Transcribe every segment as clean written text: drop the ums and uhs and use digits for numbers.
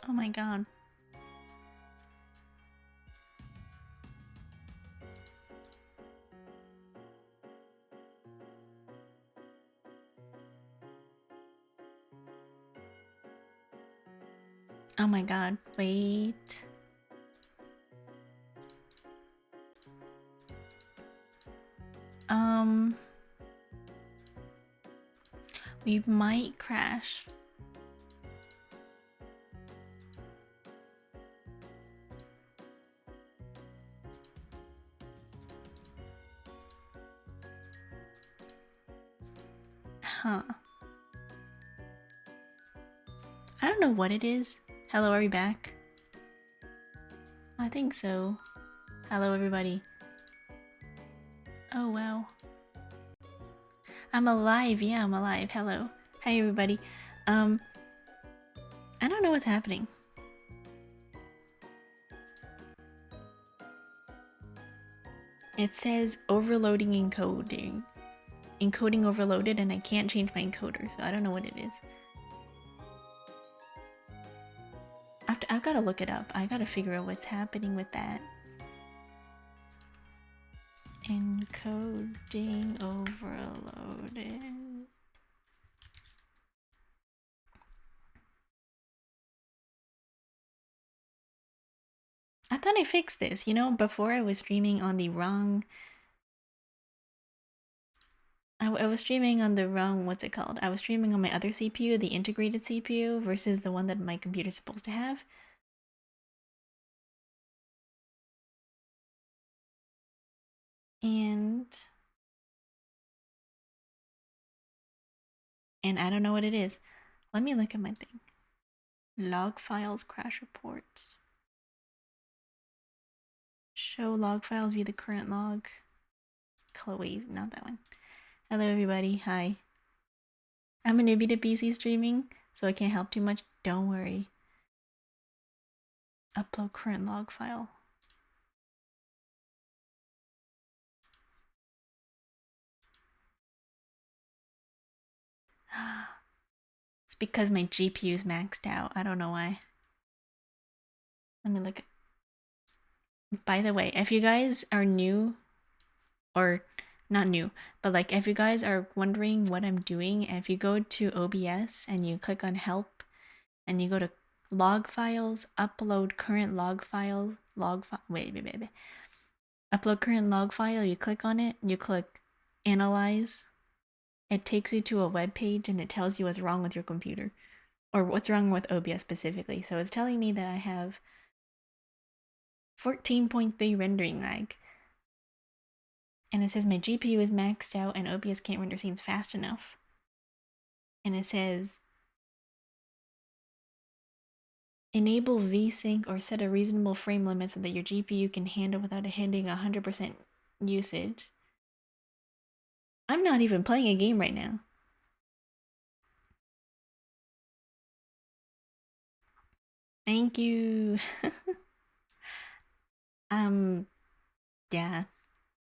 Oh my god. Oh my god, wait. We might crash. Huh. I don't know what it is. Hello, are we back? I think so. Hello, everybody. Oh, wow. I'm alive. Yeah, I'm alive. Hello. Hi, everybody. I don't know what's happening. It says overloading encoding. Encoding overloaded, and I can't change my encoder, so I don't know what it is. I've got to look it up. I got to figure out what's happening with that. Encoding overloaded. I thought I fixed this. You know, before I was streaming on the wrong... I was streaming on the wrong... What's it called? I was streaming on my other CPU, the integrated CPU, versus the one that my computer's supposed to have. And I don't know what it is. Let me look at my thing. Log files, crash reports. Show log files via the current log. Chloe, not that one. Hello everybody, hi. I'm a newbie to PC streaming, so I can't help too much. Don't worry. Upload current log file. It's because my GPU's maxed out. I don't know why. Let me look. By the way, if you guys are new, or not new, but like if you guys are wondering what I'm doing, if you go to OBS and you click on help and you go to log files, upload current log file, wait. Upload current log file, you click on it, you click analyze. It takes you to a web page and it tells you what's wrong with your computer, or what's wrong with OBS specifically. So it's telling me that I have 14.3 rendering lag. And it says my GPU is maxed out and OBS can't render scenes fast enough. And it says enable VSync or set a reasonable frame limit so that your GPU can handle without hitting 100% usage. I'm not even playing a game right now. Thank you. Yeah,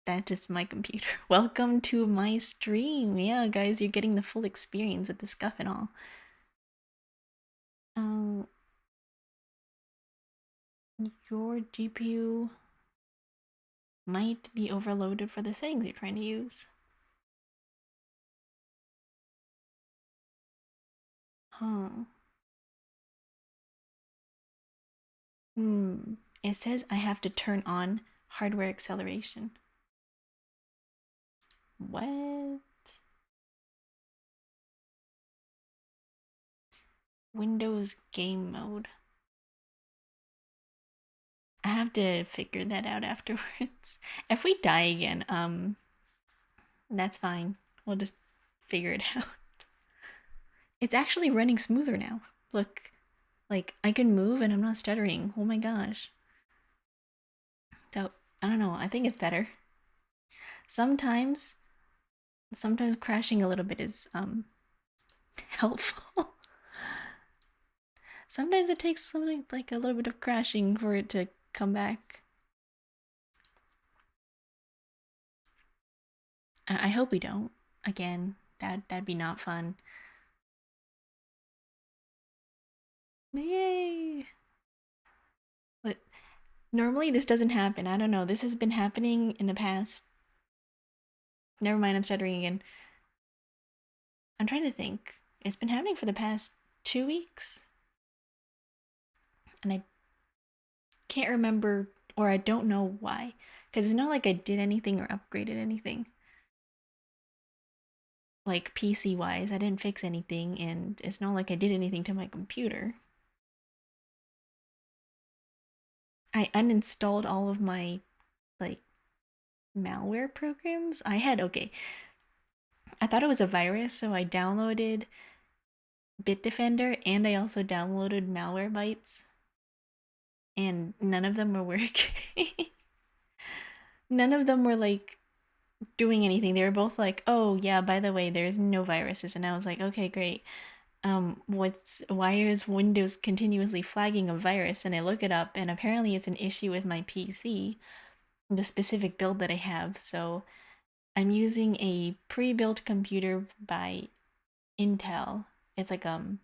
that's just my computer. Welcome to my stream. Yeah, guys, you're getting the full experience with the scuff and all. Your GPU might be overloaded for the settings you're trying to use. Huh. It says I have to turn on hardware acceleration. What? Windows game mode. I have to figure that out afterwards. If we die again, that's fine. We'll just figure it out. It's actually running smoother now. Look, like I can move and I'm not stuttering. Oh my gosh. So, I don't know. I think it's better. Sometimes crashing a little bit is helpful. Sometimes it takes something like a little bit of crashing for it to come back. I hope we don't. Again, that'd be not fun. Yay! But normally this doesn't happen. I don't know. This has been happening in the past. Never mind, I'm stuttering again. I'm trying to think. It's been happening for the past 2 weeks. And I can't remember, or I don't know why. Because it's not like I did anything or upgraded anything. Like PC wise, I didn't fix anything, and it's not like I did anything to my computer. I uninstalled all of my like malware programs. Okay. I thought it was a virus, so I downloaded Bitdefender and I also downloaded Malwarebytes, and none of them were working. None of them were like doing anything. They were both like, "Oh yeah, by the way, there's no viruses," and I was like, "Okay, great." Why is Windows continuously flagging a virus? And I look it up, and apparently it's an issue with my PC, the specific build that I have. So I'm using a pre-built computer by Intel. It's like a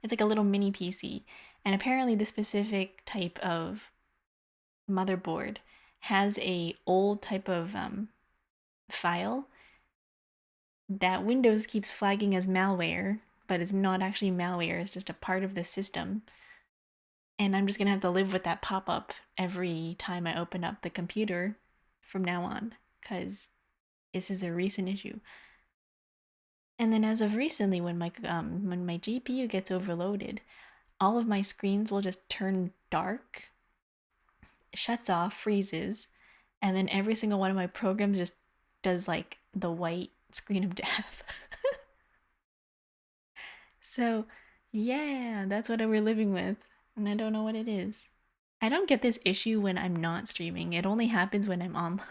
little mini PC, and apparently the specific type of motherboard has a old type of file that Windows keeps flagging as malware, but it's not actually malware, it's just a part of the system. And I'm just gonna have to live with that pop up every time I open up the computer from now on, because this is a recent issue. And then as of recently, when my GPU gets overloaded, all of my screens will just turn dark, shuts off, freezes, and then every single one of my programs just does like the white screen of death. So, yeah, that's what we're living with, and I don't know what it is. I don't get this issue when I'm not streaming. It only happens when I'm online.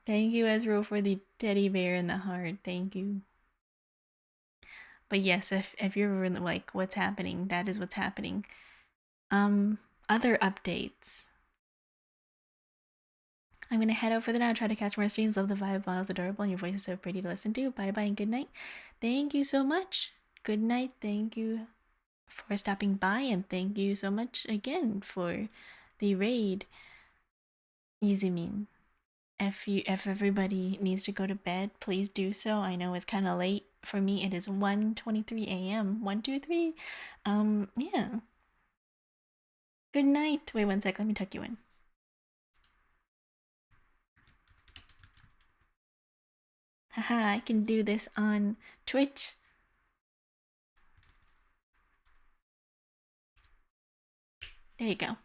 Thank you, Ezra, for the teddy bear and the heart. Thank you. But yes, if you're really like, what's happening, that is what's happening. Other updates. I'm gonna head over there now, try to catch more streams. Love the vibe, Miles adorable, and your voice is so pretty to listen to. Bye bye and good night. Thank you so much. Good night. Thank you for stopping by, and thank you so much again for the raid, Yuzumin. If everybody needs to go to bed, please do so. I know it's kind of late for me. It is 1:23 a.m. 123. Yeah. Good night. Wait 1 sec. Let me tuck you in. Haha, I can do this on Twitch. There you go.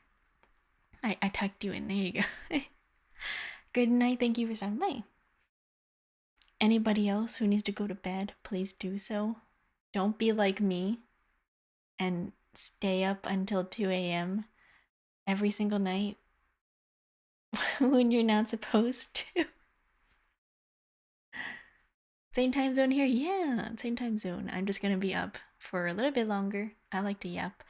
I tucked you in. There you go. Good night. Thank you for stopping by. Anybody else who needs to go to bed, please do so. Don't be like me and stay up until 2 a.m. every single night when you're not supposed to. Same time zone here? Yeah, same time zone. I'm just gonna be up for a little bit longer. I like to yap.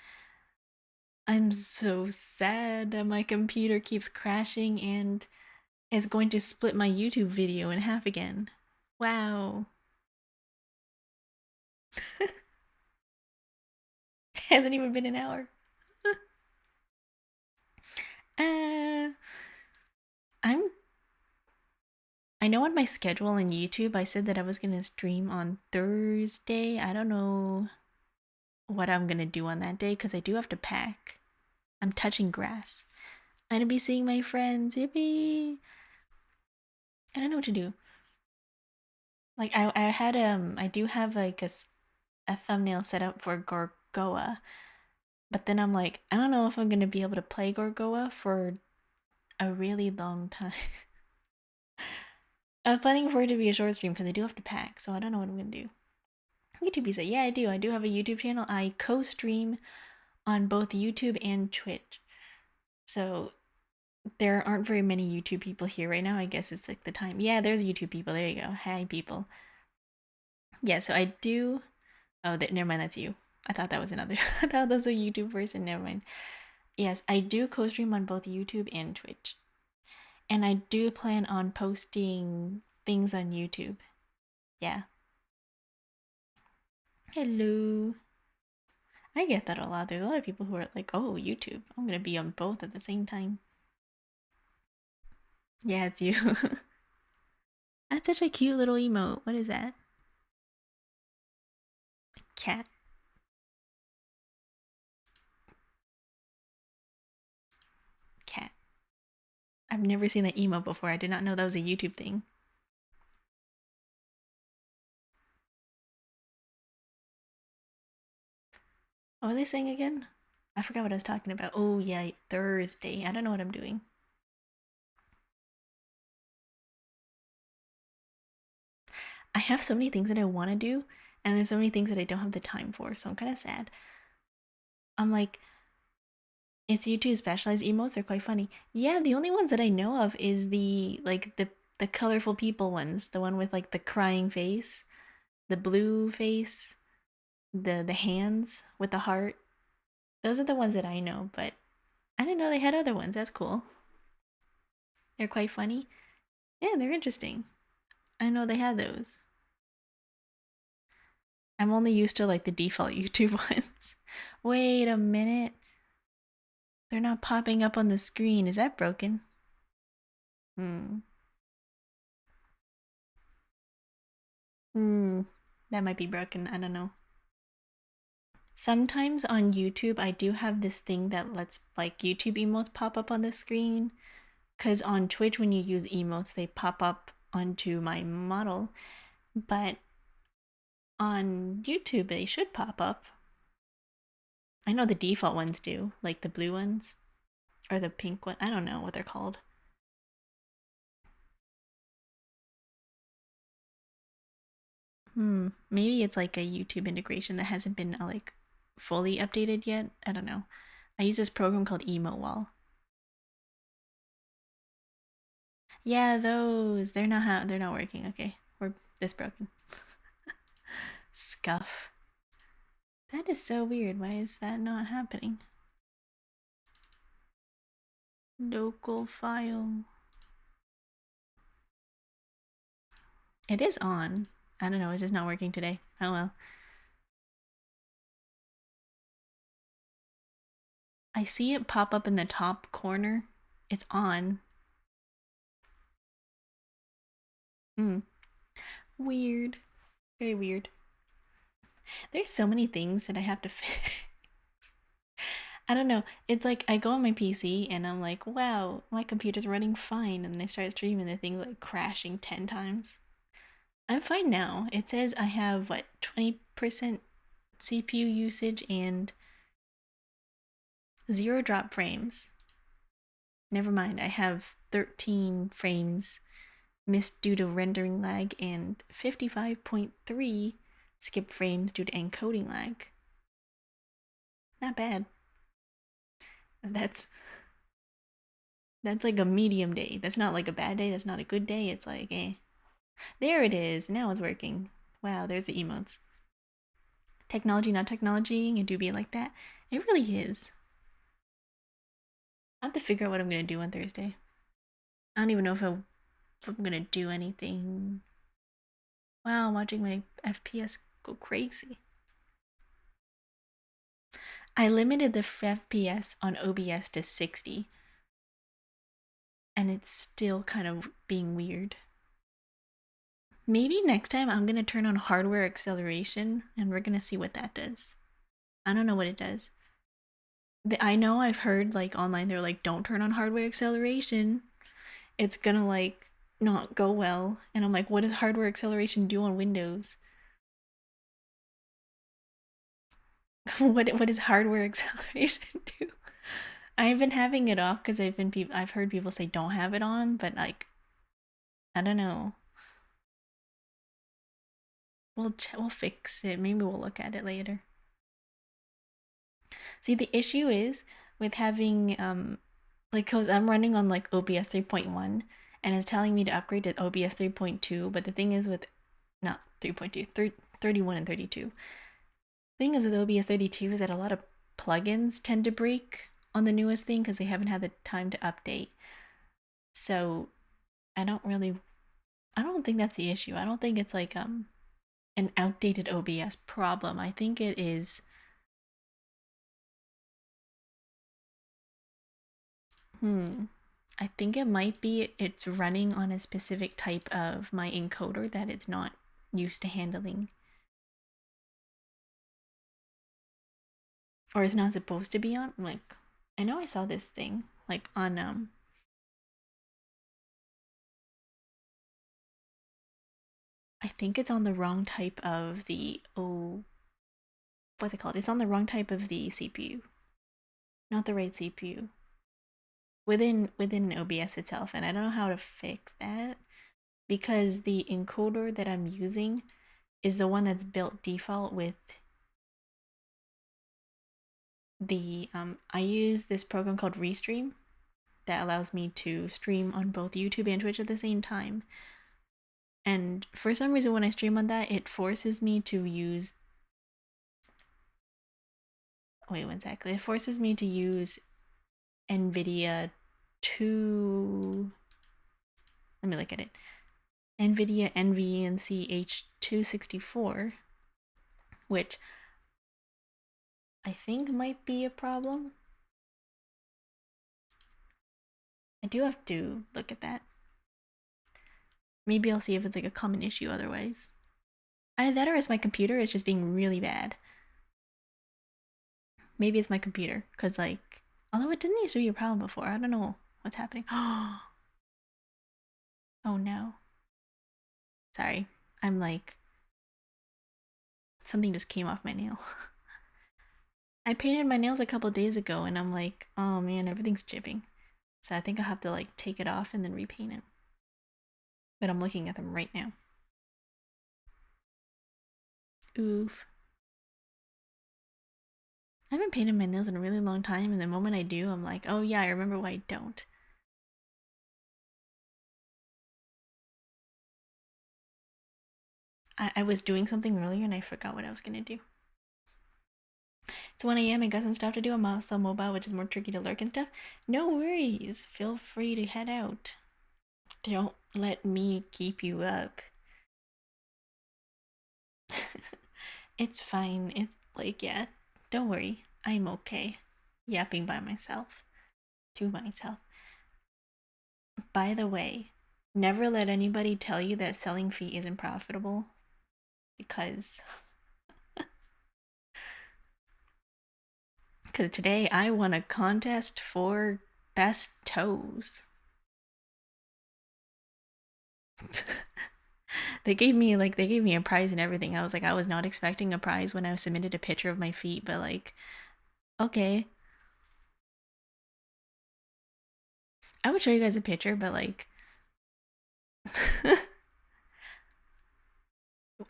I'm so sad that my computer keeps crashing and is going to split my YouTube video in half again. Wow. Hasn't even been an hour. uh, I'm I know on my schedule on YouTube I said that I was gonna stream on Thursday. I don't know what I'm gonna do on that day because I do have to pack. I'm touching grass. I'm gonna be seeing my friends. Yippee! I don't know what to do. Like I do have like a thumbnail set up for Gorgoa, but then I'm like, I don't know if I'm gonna be able to play Gorgoa for a really long time. I was planning for it to be a short stream because I do have to pack, so I don't know what I'm gonna do. YouTube said, yeah, I do. I do have a YouTube channel. I co-stream on both YouTube and Twitch. So there aren't very many YouTube people here right now. I guess it's like the time. Yeah, there's YouTube people. There you go. Hi, people. Yeah, so I do. Oh, never mind. That's you. I thought that was another. I thought that was a YouTube person. Never mind. Yes, I do co-stream on both YouTube and Twitch, and I do plan on posting things on YouTube. Yeah. Hello. I get that a lot. There's a lot of people who are like, oh, YouTube. I'm gonna be on both at the same time. Yeah, it's you. That's such a cute little emote. What is that? Cat. Cat. I've never seen that emote before. I did not know that was a YouTube thing. What was I saying again? I forgot what I was talking about. Oh, yeah, Thursday. I don't know what I'm doing. I have so many things that I want to do, and there's so many things that I don't have the time for, so I'm kind of sad. I'm like, it's YouTube specialized emotes. They're quite funny. Yeah, the only ones that I know of is the colorful people ones. The one with like the crying face, the blue face, the hands with the heart. Those are the ones that I know, but I didn't know they had other ones. That's cool. They're quite funny. Yeah, they're interesting. I know they had those. I'm only used to like the default YouTube ones. Wait a minute. They're not popping up on the screen. Is that broken? Hmm. Hmm. That might be broken. I don't know. Sometimes on YouTube, I do have this thing that lets like YouTube emotes pop up on the screen. Because on Twitch, when you use emotes, they pop up onto my model. But on YouTube, they should pop up. I know the default ones do, like the blue ones or the pink one. I don't know what they're called. Maybe it's like a YouTube integration that hasn't been like fully updated yet. I don't know. I use this program called Emo Wall. Yeah, those. They're not working. Okay. We're this broken. Scuff. That is so weird. Why is that not happening? Local file. It is on. I don't know, it's just not working today. Oh well. I see it pop up in the top corner. It's on. Hmm. Weird. Very weird. There's so many things that I have to fix. I don't know. It's like I go on my PC and I'm like, wow, my computer's running fine. And then I start streaming the thing's like crashing 10 times. I'm fine now. It says I have what, 20% CPU usage and 0 drop frames. Never mind, I have 13 frames missed due to rendering lag and 55.3 skipped frames due to encoding lag. Not bad. That's that's like a medium day. That's not like a bad day. That's not a good day. It's like, eh. There it is. Now it's working. Wow, there's the emotes. Technology, not technology, and do be like that. It really is. I have to figure out what I'm gonna do on Thursday. I don't even know if I'm gonna do anything. Wow, I'm watching my FPS go crazy. I limited the FPS on OBS to 60, and it's still kind of being weird. Maybe next time I'm gonna turn on hardware acceleration and we're gonna see what that does. I don't know what it does. I know I've heard like online they're like, don't turn on hardware acceleration. It's gonna like not go well. And I'm like, what does hardware acceleration do on Windows? What does hardware acceleration do? I've been having it off because I've heard people say don't have it on, but like I don't know. We'll fix it. Maybe we'll look at it later. See, the issue is with having like cuz I'm running on like OBS 3.1 and it's telling me to upgrade to OBS 3.2, but the thing is with not 3.2, 31 and 32. Thing is with OBS 32 is that a lot of plugins tend to break on the newest thing cuz they haven't had the time to update. So, I don't think that's the issue. I don't think it's like an outdated OBS problem. I think it is. I think it might be it's running on a specific type of my encoder that it's not used to handling. Or it's not supposed to be on. Like, I know I saw this thing, like, on, I think it's on the wrong type of the, what's it called? It's on the wrong type of the CPU. Not the right CPU. Within OBS itself, and I don't know how to fix that because the encoder that I'm using is the one that's built default with the I use this program called Restream that allows me to stream on both YouTube and Twitch at the same time. And for some reason when I stream on that, it forces me to use it forces me to use NVIDIA 2, let me look at it. NVIDIA NVENC H264, which I think might be a problem. I do have to look at that. Maybe I'll see if it's like a common issue otherwise. Either that or it's my computer is just being really bad. Maybe it's my computer, because like, although it didn't used to be a problem before, I don't know what's happening. Oh no. Sorry, I'm like, something just came off my nail. I painted my nails a couple days ago and I'm like, oh man, everything's chipping. So I think I'll have to like take it off and then repaint it. But I'm looking at them right now. Oof. I haven't painted my nails in a really long time, and the moment I do, I'm like, oh yeah, I remember why I don't. I was doing something earlier and I forgot what I was gonna do. It's 1 a.m. I got some stuff to do. I'm also mobile, which is more tricky to lurk and stuff. No worries. Feel free to head out. Don't let me keep you up. It's fine. It's like, yeah, don't worry. I'm okay. Yapping by myself. To myself. By the way, never let anybody tell you that selling feet isn't profitable. Because today I won a contest for best toes. They gave me a prize and everything. I was like, I was not expecting a prize when I submitted a picture of my feet, but like, okay. I would show you guys a picture, but like,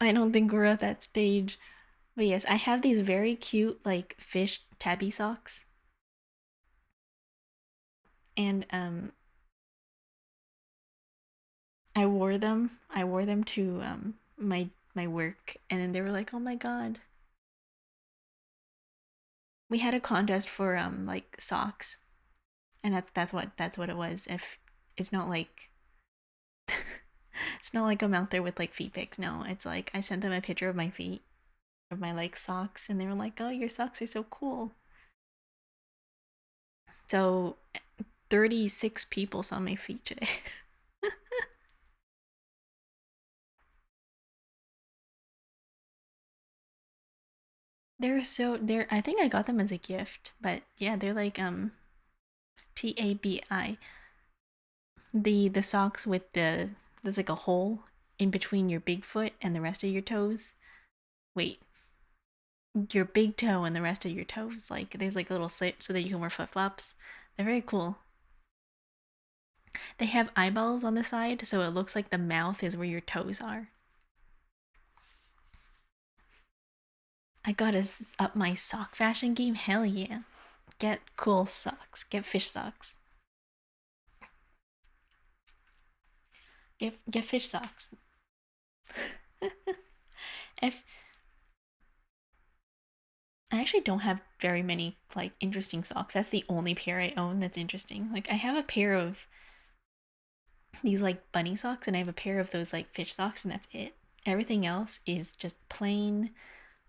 I don't think we're at that stage. But yes, I have these very cute like fish tabby socks. And I wore them to my work, and then they were like, "Oh my god." We had a contest for like socks. And that's what it was. If it's not like it's not like I'm out there with like feet pics. No, it's like I sent them a picture of my feet, of my like socks, and they were like, "Oh, your socks are so cool." So 36 people saw my feet today. they're I think I got them as a gift, but yeah, they're like TABI. The socks with there's like a hole in between your big foot and the rest of your toes. Wait, your big toe and the rest of your toes. Like there's like a little slit so that you can wear flip flops. They're very cool. They have eyeballs on the side, so it looks like the mouth is where your toes are. I gotta up my sock fashion game. Hell yeah! Get cool socks. Get fish socks. Get fish socks. If I actually don't have very many like interesting socks. That's the only pair I own that's interesting. Like I have a pair of these like bunny socks and I have a pair of those like fish socks and that's it. Everything else is just plain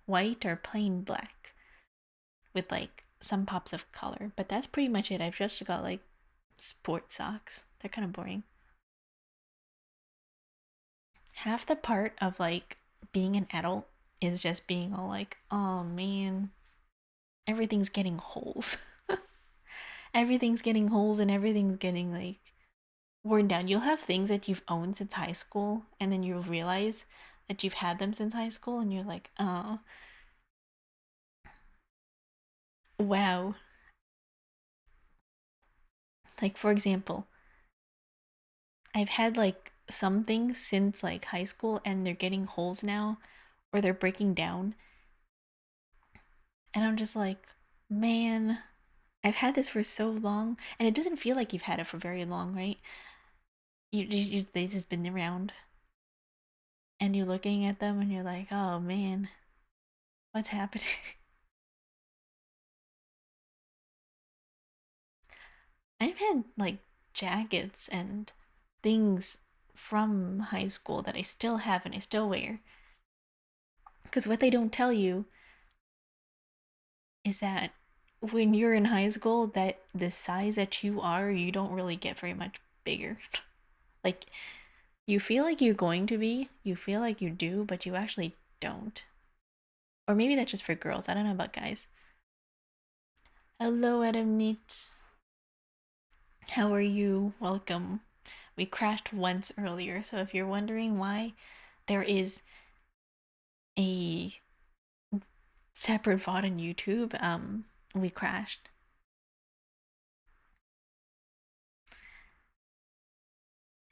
white or plain black with like some pops of color. But that's pretty much it. I've just got like sports socks. They're kind of boring. Half the part of like being an adult is just being all like, oh man, everything's getting holes. Everything's getting holes and everything's getting like worn down. You'll have things that you've owned since high school, and then you'll realize that you've had them since high school, and you're like, oh, wow. Like, for example, I've had like some things since like high school, and they're getting holes now, or they're breaking down. And I'm just like, man, I've had this for so long, and it doesn't feel like you've had it for very long, right? They've just been around, and you're looking at them, and you're like, oh man, what's happening? I've had like jackets and things from high school that I still have and I still wear. Because what they don't tell you is that when you're in high school, that the size that you are, you don't really get very much bigger. Like, you feel like you're going to be, you feel like you do, but you actually don't. Or maybe that's just for girls. I don't know about guys. Hello, Adam Neat. How are you? Welcome. We crashed once earlier, so if you're wondering why, there is a separate VOD on YouTube. We crashed.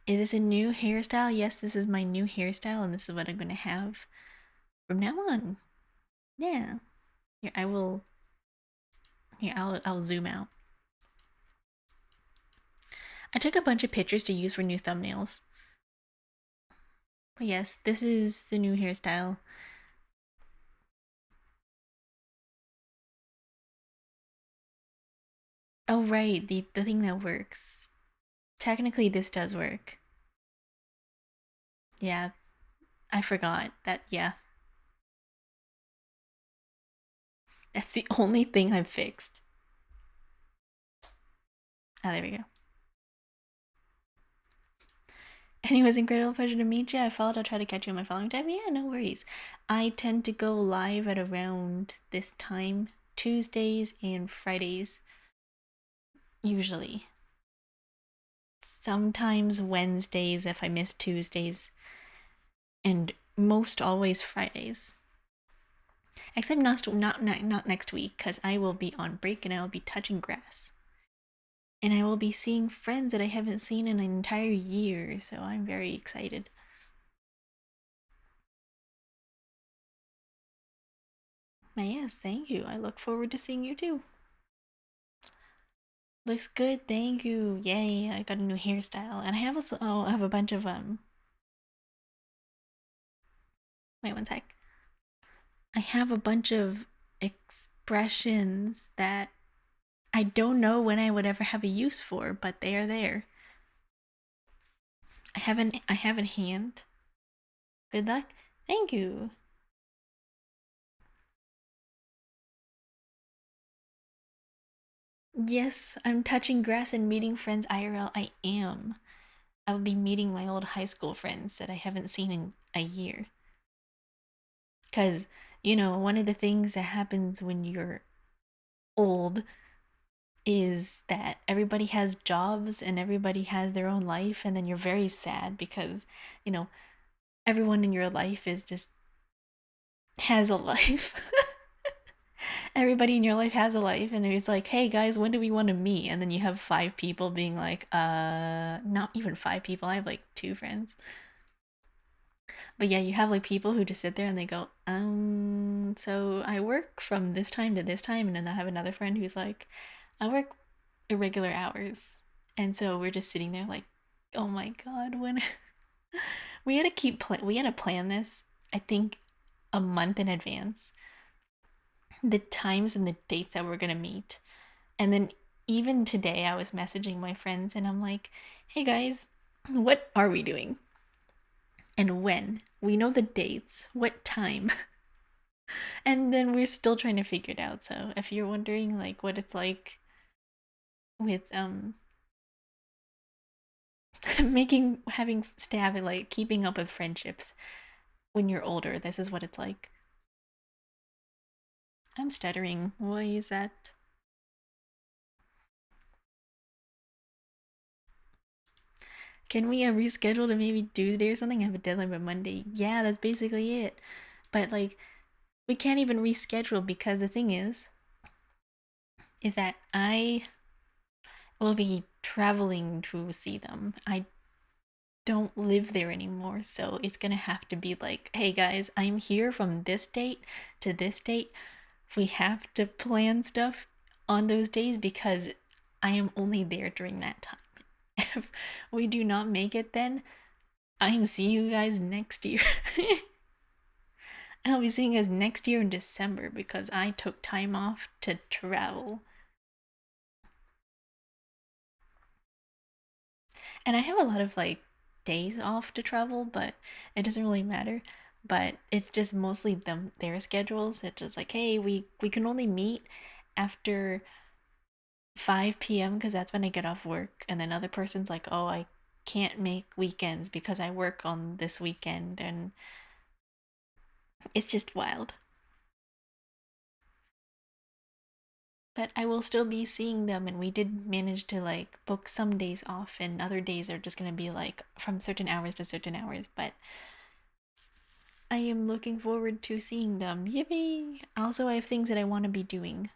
Is this a new hairstyle? Yes, this is my new hairstyle, and this is what I'm gonna have from now on. Yeah. Here, I will. Here, I'll zoom out. I took a bunch of pictures to use for new thumbnails. But yes, this is the new hairstyle. Oh right, the thing that works. Technically, this does work. Yeah, I forgot that. Yeah, that's the only thing I've fixed. Ah, there we go. Anyways, incredible pleasure to meet you. I followed. I'll try to catch you on my following time. Yeah, no worries. I tend to go live at around this time, Tuesdays and Fridays, usually. Sometimes Wednesdays if I miss Tuesdays, and most always Fridays. Except not next week, because I will be on break and I will be touching grass. And I will be seeing friends that I haven't seen in an entire year, so I'm very excited. Yes, thank you. I look forward to seeing you too. Looks good, thank you. Yay, I got a new hairstyle. And I have also I have a bunch of wait one sec. I have a bunch of expressions that I don't know when I would ever have a use for, but they are there. I have a hand. Good luck. Thank you. Yes, I'm touching grass and meeting friends IRL. I am. I will be meeting my old high school friends that I haven't seen in a year. Because, you know, one of the things that happens when you're old is that everybody has jobs and everybody has their own life, and then you're very sad because, you know, everyone in your life is just has a life. Everybody in your life has a life, and it's like, hey guys, when do we want to meet? And then you have 5 people being like, not even 5 people. I have like 2 friends. But yeah, you have like people who just sit there and they go, so I work from this time to this time, and then I have another friend who's like, I work irregular hours. And so we're just sitting there like, oh my god, when we had to we had to plan this, I think a month in advance. The times and the dates that we're going to meet. And then even today I was messaging my friends and I'm like, "Hey guys, what are we doing?" and when. We know the dates, what time. And then we're still trying to figure it out. So if you're wondering like what it's like with having to have it like keeping up with friendships when you're older, this is what it's like. I'm stuttering. Will I use that? Can we reschedule to maybe Tuesday or something? I have a deadline by Monday. Yeah, that's basically it. But like, we can't even reschedule because the thing is that I will be traveling to see them. I don't live there anymore, so it's gonna have to be like, hey guys, I'm here from this date to this date. We have to plan stuff on those days because I am only there during that time. If we do not make it, then I'm seeing you guys next year. I'll be seeing you guys next year in December because I took time off to travel. And I have a lot of like days off to travel, but it doesn't really matter. But it's just mostly their schedules. It's just like, hey, we can only meet after 5 p.m. because that's when I get off work. And then other person's like, oh, I can't make weekends because I work on this weekend, and it's just wild. But I will still be seeing them, and we did manage to like book some days off, and other days are just gonna be like from certain hours to certain hours. But I am looking forward to seeing them. Yippee! Also, I have things that I want to be doing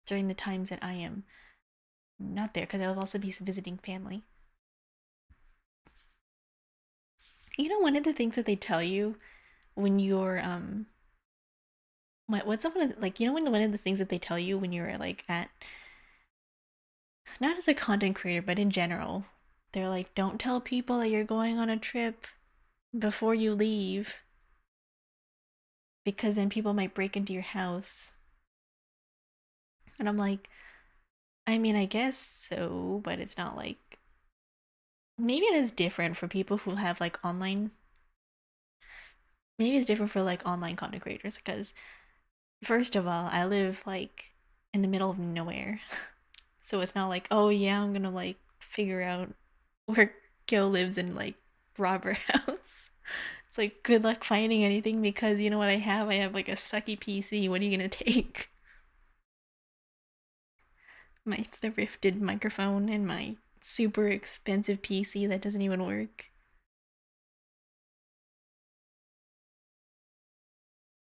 during the times that I am not there because I'll also be visiting family. You know, one of the things that they tell you when you're what's one of the, like, you know, when one of the things that they tell you when you're like at, not as a content creator but in general, they're like, don't tell people that you're going on a trip before you leave because then people might break into your house. And I'm like, I mean, I guess so, but it's not like, maybe it is different for people who have like online, maybe it's different for like online content creators because first of all, I live like in the middle of nowhere. So it's not like, oh yeah, I'm gonna like figure out where Gil lives and like rob her house. It's like, good luck finding anything because you know what I have? I have like a sucky PC. What are you gonna take? My thrifted microphone and my super expensive PC that doesn't even work.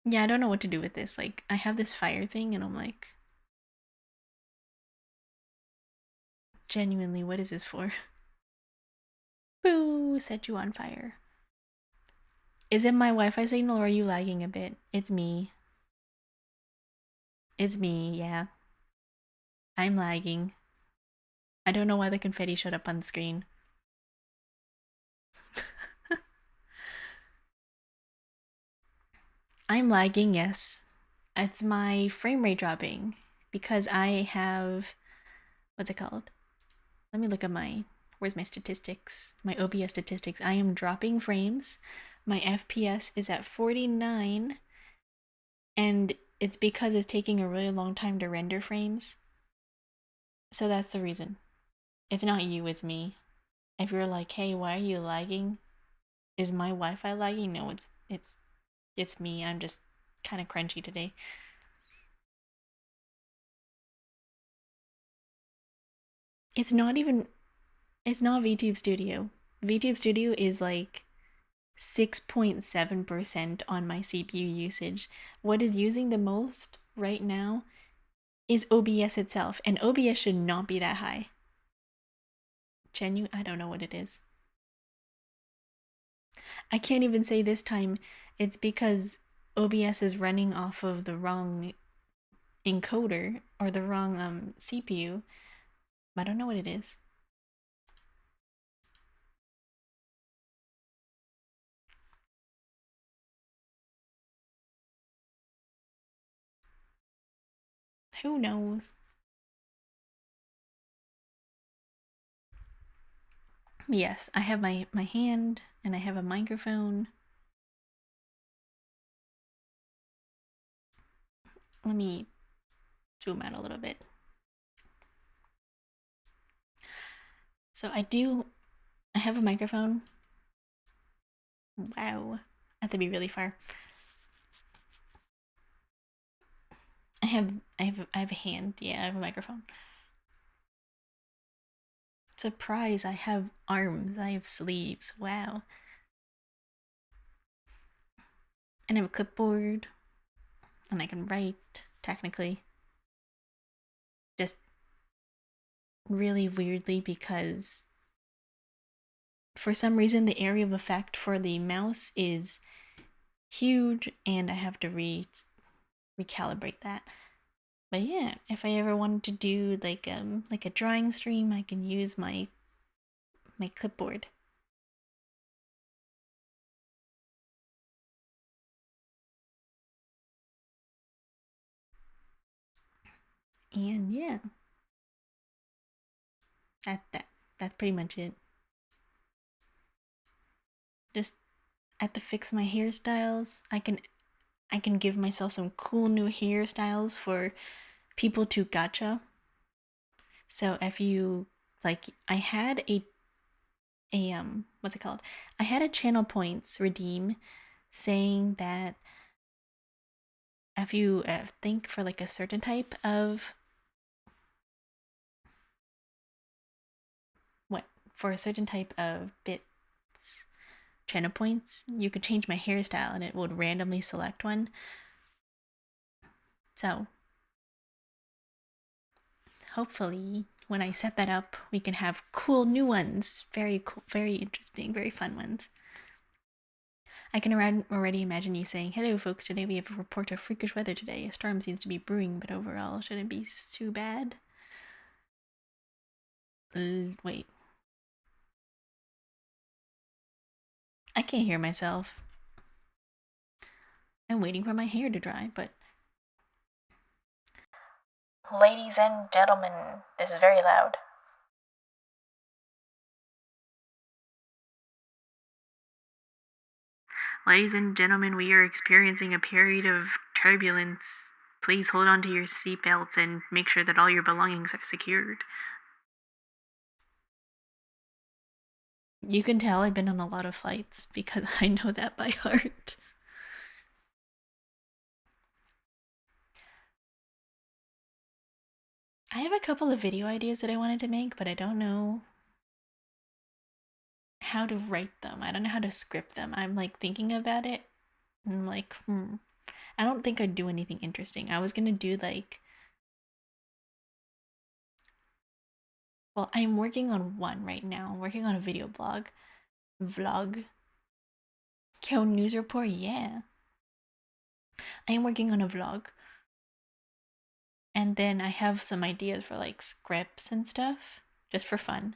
Yeah, I don't know what to do with this. Like, I have this fire thing and I'm like, genuinely, what is this for? Boo, set you on fire. Is it my Wi Fi signal or are you lagging a bit? It's me. It's me, yeah. I'm lagging. I don't know why the confetti showed up on the screen. I'm lagging, yes. It's my frame rate dropping because I have, what's it called? Let me look at where's my statistics? My OBS statistics. I am dropping frames. My FPS is at 49, and it's because it's taking a really long time to render frames. So that's the reason. It's not you, it's me. If you're like, hey, why are you lagging? Is my Wi-Fi lagging? No, it's me. I'm just kind of crunchy today. It's not even, it's not VTube Studio. VTube Studio is like 6.7% on my CPU usage. What is using the most right now is OBS itself, and OBS should not be that high. I don't know what it is. I can't even say this time it's because OBS is running off of the wrong encoder or the wrong CPU. I don't know what it is. Who knows? Yes, I have my hand and I have a microphone. Let me zoom out a little bit. So I have a microphone. Wow. I have to be really far. I have a hand. Yeah, I have a microphone. Surprise, I have arms. I have sleeves. Wow. And I have a clipboard. And I can write, technically. Just really weirdly because for some reason the area of effect for the mouse is huge and I have to recalibrate that. But yeah, if I ever wanted to do like a drawing stream, I can use my clipboard. And yeah, that's pretty much it. Just I have to fix my hairstyles. I can give myself some cool new hairstyles for people to gacha. So if you like, I had a what's it called? I had a channel points redeem saying that if you think for like a certain type of for a certain type of bits channel points, you could change my hairstyle and it would randomly select one. So hopefully when I set that up, we can have cool new ones. Very cool, very interesting, very fun ones. I can already imagine you saying, "Hello folks, today we have a report of freakish weather today. A storm seems to be brewing, but overall shouldn't be too bad." Wait. I can't hear myself. I'm waiting for my hair to dry, but... Ladies and gentlemen, this is very loud. Ladies and gentlemen, we are experiencing a period of turbulence. Please hold on to your seatbelts and make sure that all your belongings are secured. You can tell I've been on a lot of flights because I know that by heart. I have a couple of video ideas that I wanted to make, but I don't know how to write them. I don't know how to script them. I'm like thinking about it. And I'm like, I don't think I'd do anything interesting. I was gonna do like, well, I'm working on one right now. I'm working on a video vlog. Kyo news report, yeah. I am working on a vlog. And then I have some ideas for like scripts and stuff, just for fun.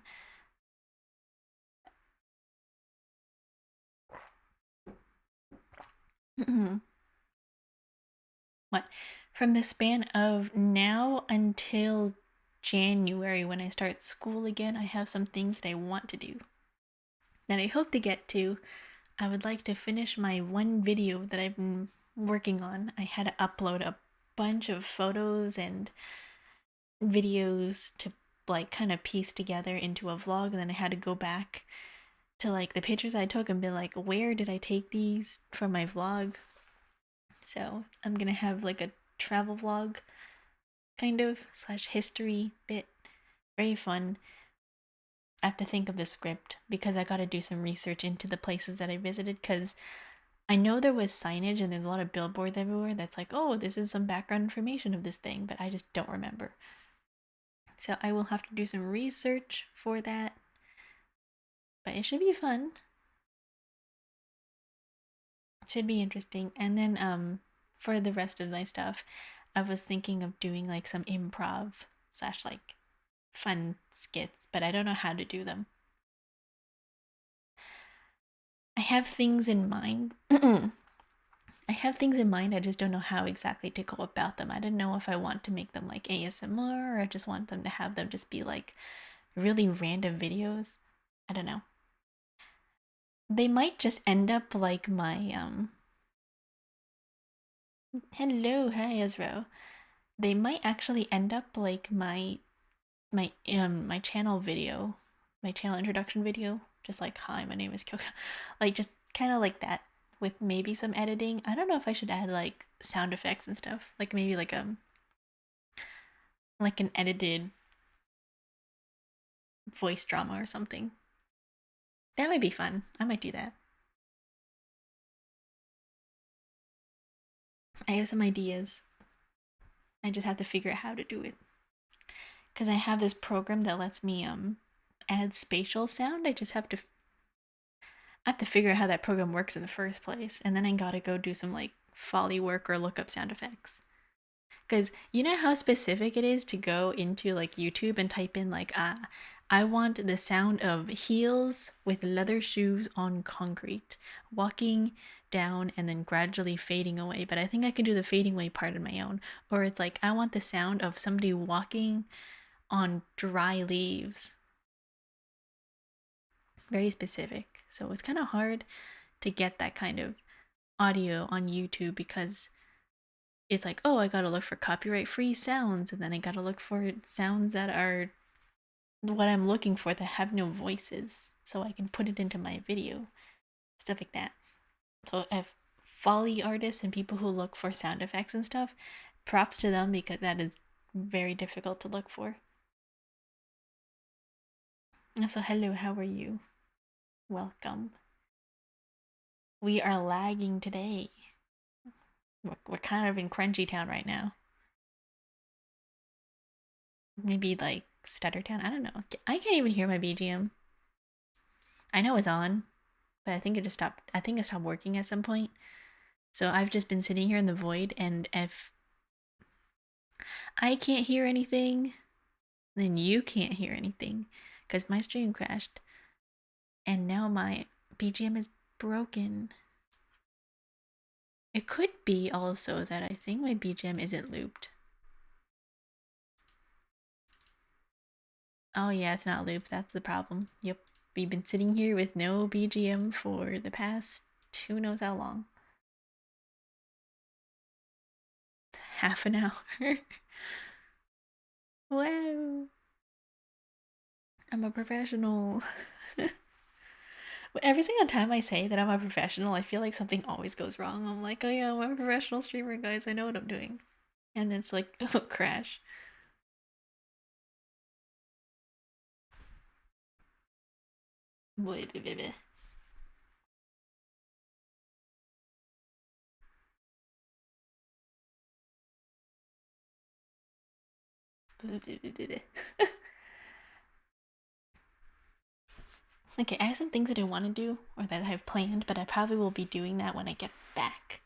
What? From the span of now until January when I start school again, I have some things that I want to do that I hope to get to. I would like to finish my one video that I've been working on. I had to upload a bunch of photos and videos to like kind of piece together into a vlog, and then I had to go back to like the pictures I took and be like, where did I take these for my vlog? So I'm gonna have like a travel vlog kind of / history bit. Very fun. I have to think of the script because I gotta do some research into the places that I visited because I know there was signage and there's a lot of billboards everywhere that's like, oh, this is some background information of this thing, but I just don't remember. So I will have to do some research for that. But it should be fun. Should be interesting. And then for the rest of my stuff, I was thinking of doing like some improv / like fun skits, but I don't know how to do them. I have things in mind. I have things in mind, I just don't know how exactly to go about them. I don't know if I want to make them like ASMR or I just want them to have them just be like really random videos. I don't know. They might just end up like my hello, hi Ezra. They might actually end up like my channel video, my channel introduction video, just like hi, my name is Kyoka. Like just kind of like that with maybe some editing. I don't know if I should add like sound effects and stuff. Like maybe like an edited voice drama or something. That might be fun. I might do that. I have some ideas. I just have to figure out how to do it. Cuz I have this program that lets me add spatial sound. I have to figure out how that program works in the first place, and then I got to go do some like Foley work or look up sound effects. Cuz you know how specific it is to go into like YouTube and type in like I want the sound of heels with leather shoes on concrete, walking down and then gradually fading away. But I think I can do the fading away part on my own. Or it's like, I want the sound of somebody walking on dry leaves. Very specific. So it's kind of hard to get that kind of audio on YouTube because it's like, oh, I gotta look for copyright free sounds, and then I gotta look for sounds that are what I'm looking for that have no voices so I can put it into my video, stuff like that. So if Foley artists and people who look for sound effects and stuff, props to them because that is very difficult to look for. So hello, how are you? Welcome. We are lagging today. We're kind of in Crunchy Town right now. Maybe like Stutter Town. I don't know. I can't even hear my BGM. I know it's on, but I think it just stopped. I think it stopped working at some point. So I've just been sitting here in the void, and if I can't hear anything, then you can't hear anything because my stream crashed, and now my BGM is broken. It could be also that I think my BGM isn't looped. Oh yeah, it's not looped. That's the problem. Yep, we've been sitting here with no BGM for the past who knows how long. Half an hour. Wow. I'm a professional. But every single time I say that I'm a professional, I feel like something always goes wrong. I'm like, oh yeah, I'm a professional streamer, guys. I know what I'm doing. And it's like, oh, crash. Okay, I have some things that I want to do or that I have planned, but I probably will be doing that when I get back.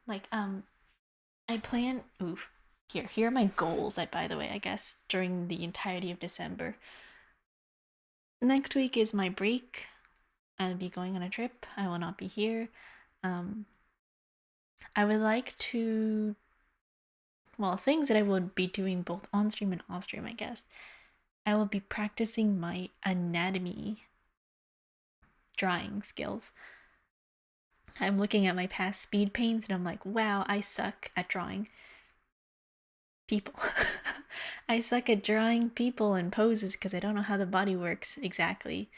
Like, I plan. Oof. Here are my goals. By the way, I guess during the entirety of December. Next week is my break. I'll be going on a trip. I will not be here. I would like to. Well, things that I will be doing both on stream and off stream, I guess. I will be practicing my anatomy drawing skills. I'm looking at my past speed paints and I'm like, wow, I suck at drawing people. I suck at drawing people and poses because I don't know how the body works exactly.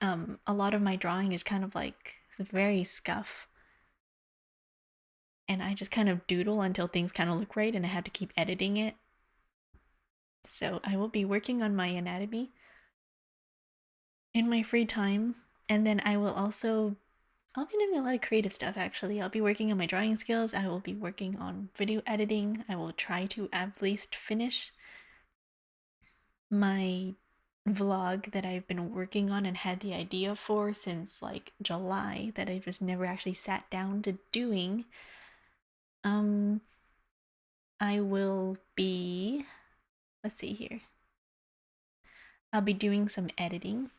A lot of my drawing is kind of like very scuff. And I just kind of doodle until things kind of look right and I have to keep editing it. So I will be working on my anatomy in my free time. And then I'll be doing a lot of creative stuff actually. I'll be working on my drawing skills. I will be working on video editing. I will try to at least finish my vlog that I've been working on and had the idea for since like July that I just never actually sat down to doing. I will be, let's see here. I'll be doing some editing.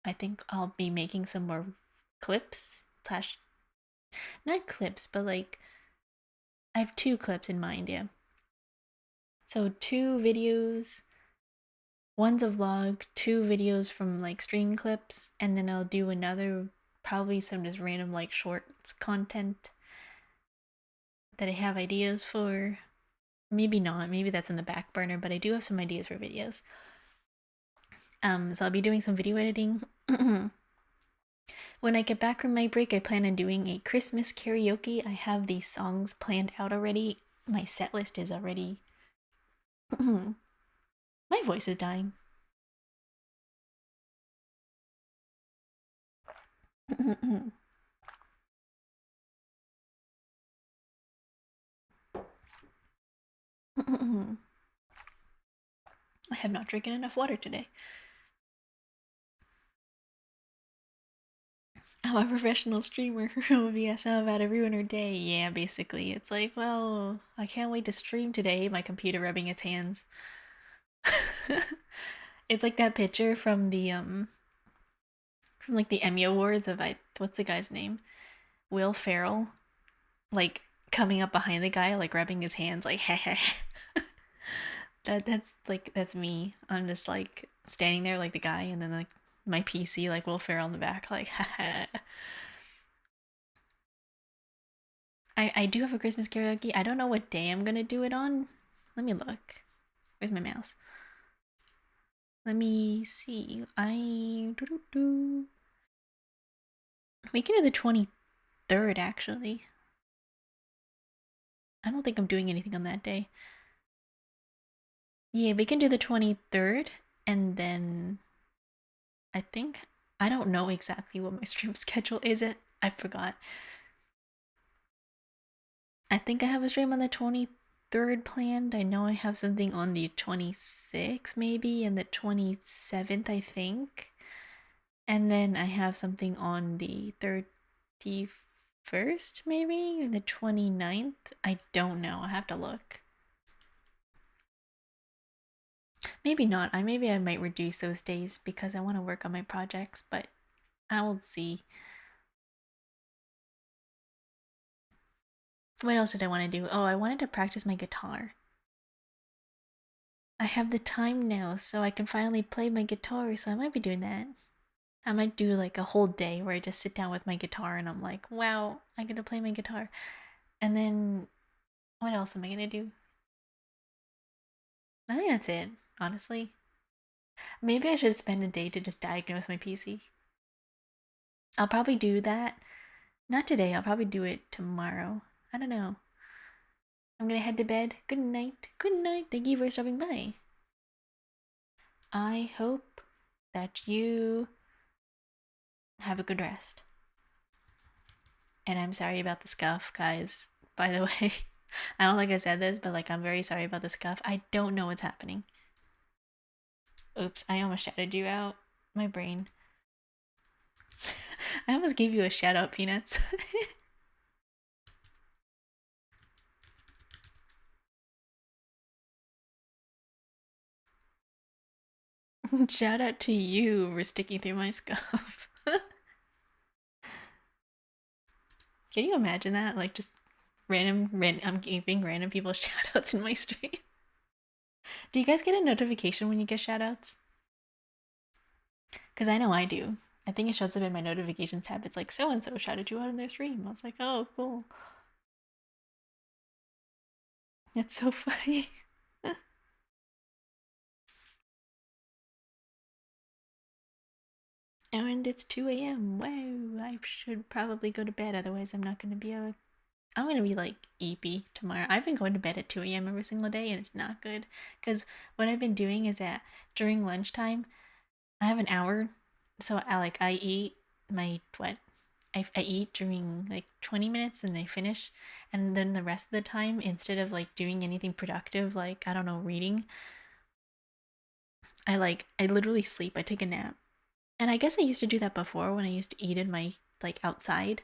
I think I'll be making some more clips slash not clips, but like I have 2 clips in mind, yeah. So 2 videos one's a vlog, 2 videos from like stream clips, and then I'll do another, probably some just random like shorts content that I have ideas for. Maybe not, maybe that's in the back burner, but I do have some ideas for videos. So I'll be doing some video editing. When I get back from my break, I plan on doing a Christmas karaoke. I have these songs planned out already. My set list is already. My voice is dying. I have not drinking enough water today. I'm a professional streamer. OBS, I'm about to ruin her day. Yeah, basically. It's like, well, I can't wait to stream today. My computer rubbing its hands. It's like that picture from the from like the Emmy Awards of what's the guy's name? Will Ferrell, like coming up behind the guy, like rubbing his hands, like that's me. I'm just like standing there like the guy, and then like my PC, like Will Ferrell in the back, like I do have a Christmas karaoke. I don't know what day I'm gonna do it on. Let me look. Where's my mouse? Let me see. We can do the 23rd actually. I don't think I'm doing anything on that day. Yeah, we can do the 23rd, and then I think I don't know exactly what my stream schedule is. I forgot. I think I have a stream on the 23rd planned. I know I have something on the 26th maybe, and the 27th I think. And then I have something on the 31st maybe, and the 29th. I don't know. I have to look. Maybe not. Maybe I might reduce those days because I want to work on my projects, but I will see. What else did I want to do? Oh, I wanted to practice my guitar. I have the time now, so I can finally play my guitar, so I might be doing that. I might do like a whole day where I just sit down with my guitar and I'm like, wow, I get to play my guitar. And then what else am I gonna do? I think that's it, honestly. Maybe I should spend a day to just diagnose my PC. I'll probably do that. Not today, I'll probably do it tomorrow. I don't know. I'm gonna head to bed. Good night. Good night. Thank you for stopping by. I hope that you have a good rest. And I'm sorry about the scuff, guys. By the way, I don't think I said this, but like I'm very sorry about the scuff. I don't know what's happening. Oops, I almost shouted you out. My brain. I almost gave you a shout out, Peanuts. Shout out to you for sticking through my scuff. Can you imagine that? Like just I'm giving random people shout outs in my stream. Do you guys get a notification when you get shout outs? Because I know I do. I think it shows up in my notifications tab. It's like so and so shouted you out in their stream. I was like, oh, cool. It's so funny. And it's 2 a.m. Wow, I should probably go to bed. Otherwise, I'm not going to be able. I'm going to be like yippee tomorrow. I've been going to bed at 2 a.m. every single day, and it's not good. Because what I've been doing is that during lunchtime, I have an hour. So I eat my what? I eat during like 20 minutes and I finish. And then the rest of the time, instead of like doing anything productive, like, I don't know, reading, I literally sleep. I take a nap. And I guess I used to do that before when I used to eat in my like outside.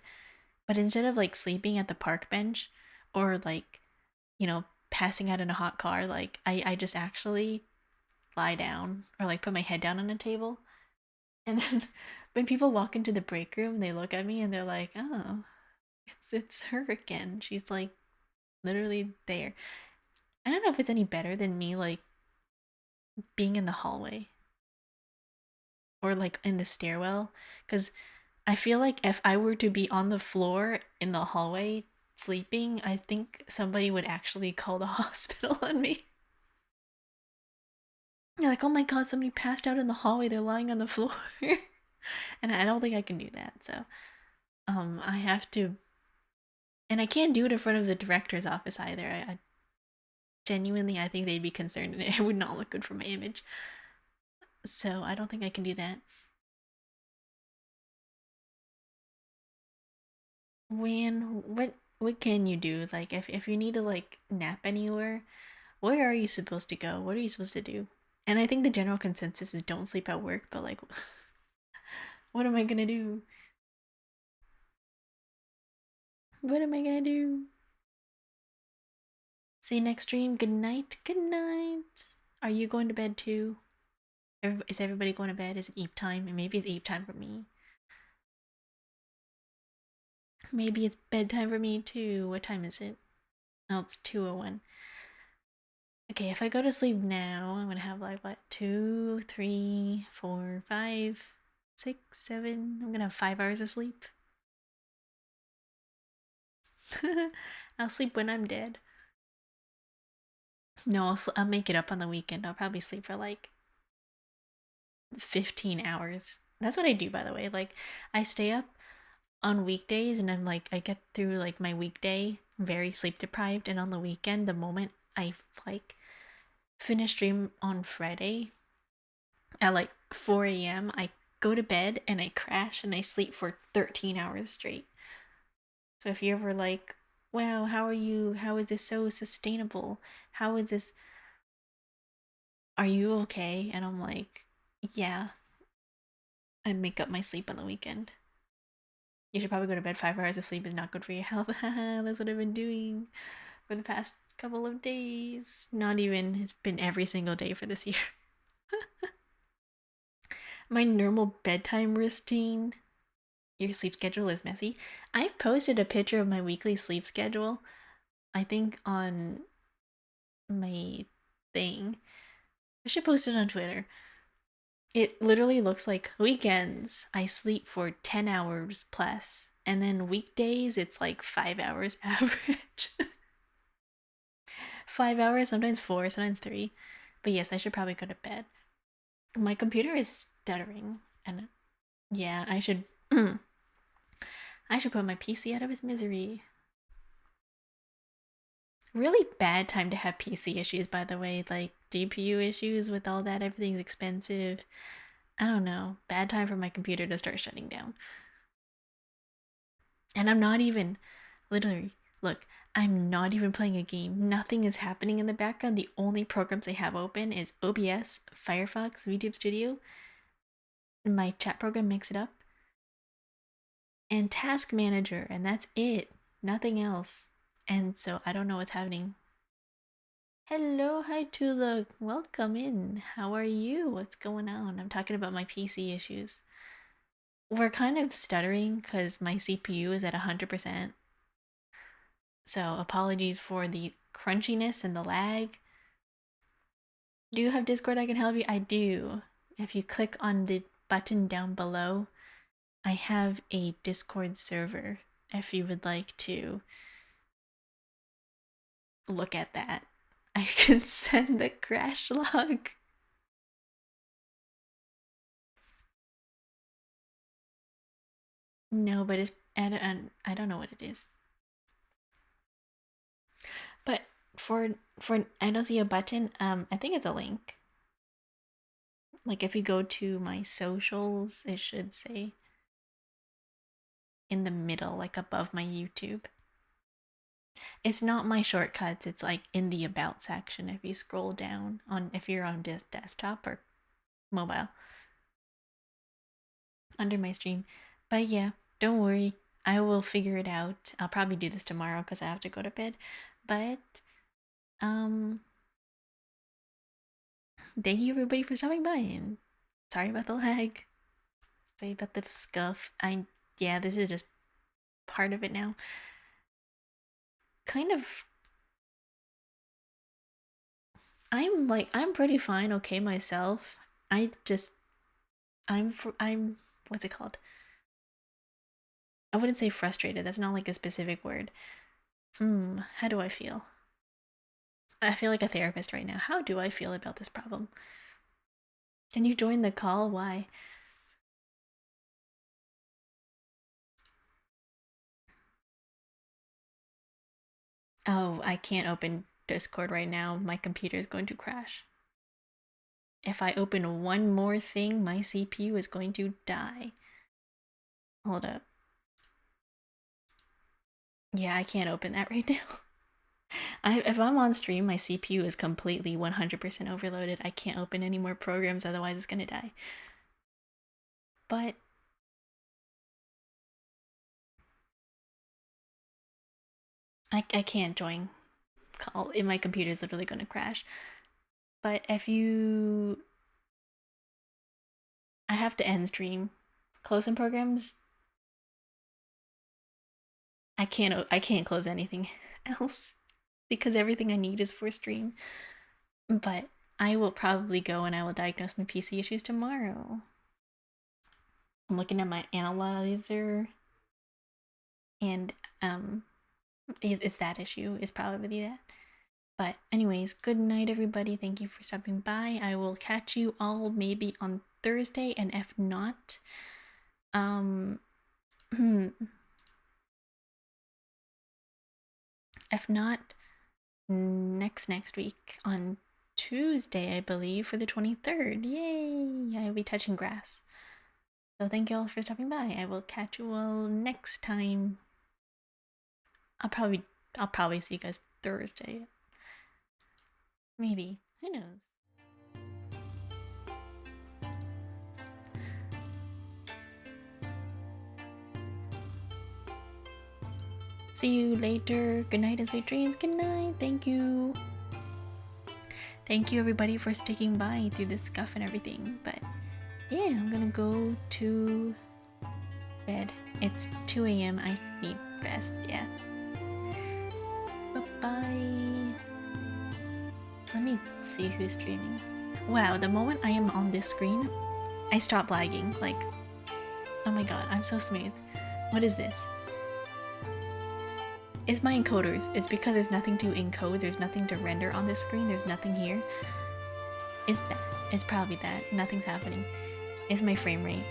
But instead of like sleeping at the park bench or like, passing out in a hot car, like I just actually lie down or like put my head down on a table. And then when people walk into the break room, they look at me and they're like, "Oh, it's her again." She's like literally there. I don't know if it's any better than me like being in the hallway or like in the stairwell, because I feel like if I were to be on the floor in the hallway sleeping, I think somebody would actually call the hospital on me. You're like, oh my god, somebody passed out in the hallway, they're lying on the floor. And I don't think I can do that, so I have to, and I can't do it in front of the director's office either. I genuinely, I think they'd be concerned and it would not look good for my image. So I don't think I can do that. When what can you do? Like if you need to like nap anywhere, where are you supposed to go? What are you supposed to do? And I think the general consensus is don't sleep at work, but like what am I gonna do? What am I gonna do? See you next stream. Good night. Good night. Are you going to bed too? Is everybody going to bed? Is it eat time? And maybe it's eat time for me. Maybe it's bedtime for me too. What time is it? Oh, it's 2:01. Okay, if I go to sleep now, I'm gonna have like what, 2, 3, 4, 5, 6, 7. I'm gonna have 5 hours of sleep. I'll sleep when I'm dead. No, I'll make it up on the weekend. I'll probably sleep for like 15 hours. That's what I do, by the way. Like, I stay up on weekdays and I'm like, I get through like my weekday very sleep deprived. And on the weekend, the moment I like finish stream on Friday at like 4 a.m., I go to bed and I crash and I sleep for 13 hours straight. So if you're ever like, wow, how are you? How is this so sustainable? How is this? Are you okay? And I'm like, yeah, I make up my sleep on the weekend. You should probably go to bed. 5 hours of sleep is not good for your health. That's what I've been doing for the past couple of days. Not even, it's been every single day for this year. My normal bedtime routine, your sleep schedule is messy. I posted a picture of my weekly sleep schedule, I think on my thing. I should post it on Twitter. It literally looks like weekends I sleep for 10 hours plus, and then weekdays it's like 5 hours average. 5 hours, sometimes 4, sometimes 3. But yes, I should probably go to bed. My computer is stuttering, and yeah, I should I should put my PC out of its misery. Really bad time to have PC issues, by the way, like GPU issues with all that, everything's expensive. I don't know. Bad time for my computer to start shutting down. And I'm not even, literally, look, I'm not even playing a game. Nothing is happening in the background. The only programs I have open is OBS, Firefox, VTube Studio, my chat program Mix It Up, and Task Manager, and that's it. Nothing else. And so I don't know what's happening. Hello, hi Tula. Welcome in. How are you? What's going on? I'm talking about my PC issues. We're kind of stuttering because my CPU is at 100%. So apologies for the crunchiness and the lag. Do you have Discord I can help you? I do. If you click on the button down below, I have a Discord server if you would like to look at that. I can send the crash log. No, but it's I don't know what it is. But for I don't see a button. I think it's a link. Like if you go to my socials, it should say in the middle, like above my YouTube. It's not my shortcuts. It's like in the about section. If you scroll down on, if you're on desktop or mobile, under my stream. But yeah, don't worry. I will figure it out. I'll probably do this tomorrow because I have to go to bed. But um, thank you everybody for stopping by, and sorry about the lag. Sorry about the scuff. Yeah, this is just part of it now. Kind of I'm pretty fine, okay myself. I'm what's it called? I wouldn't say frustrated. That's not like a specific word. How do I feel? I feel like a therapist right now. How do I feel about this problem? Can you join the call? Why? Oh, I can't open Discord right now. My computer is going to crash. If I open one more thing, my CPU is going to die. Hold up. Yeah, I can't open that right now. If I'm on stream, my CPU is completely 100% overloaded. I can't open any more programs, otherwise it's gonna die. But I can't join call. My computer is literally gonna crash. But if you, I have to end stream. Closing programs. I can't close anything else because everything I need is for stream. But I will probably go and I will diagnose my PC issues tomorrow. I'm looking at my analyzer, and it's that issue. It's probably that. But anyways, good night everybody. Thank you for stopping by. I will catch you all maybe on Thursday, and if not, if not, next week on Tuesday, I believe, for the 23rd. Yay! I will be touching grass. So thank you all for stopping by. I will catch you all next time. I'll probably see you guys Thursday. Maybe. Who knows? See you later. Good night and sweet dreams. Good night. Thank you. Thank you everybody for sticking by through this scuff and everything. But yeah, I'm gonna go to bed. It's 2 a.m. I need rest. Yeah. Bye-bye. Let me see who's streaming. Wow, the moment I am on this screen, I stop lagging. Like, oh my god, I'm so smooth. What is this? It's my encoders. It's because there's nothing to encode. There's nothing to render on this screen. There's nothing here. It's bad. It's probably that. Nothing's happening. It's my frame rate.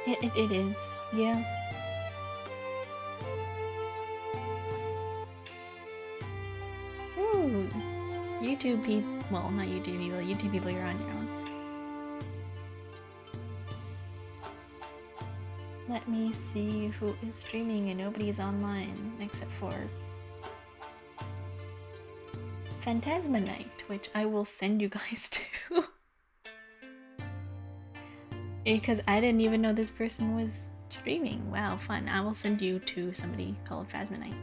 It is. Yeah. Ooh. YouTube people. Well, not YouTube people. YouTube people, you're on your own. Let me see who is streaming, and nobody's online except for Phantasma Night, which I will send you guys to. Because I didn't even know this person was streaming. Wow, fun. I will send you to somebody called Phasma Night.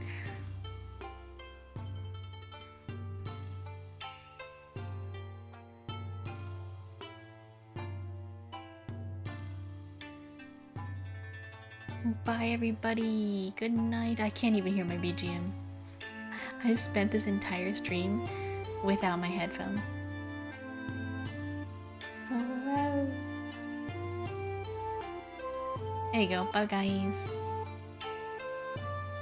Bye everybody. Good night. I can't even hear my BGM. I've spent this entire stream without my headphones. Oh, wow. There you go. Bye guys.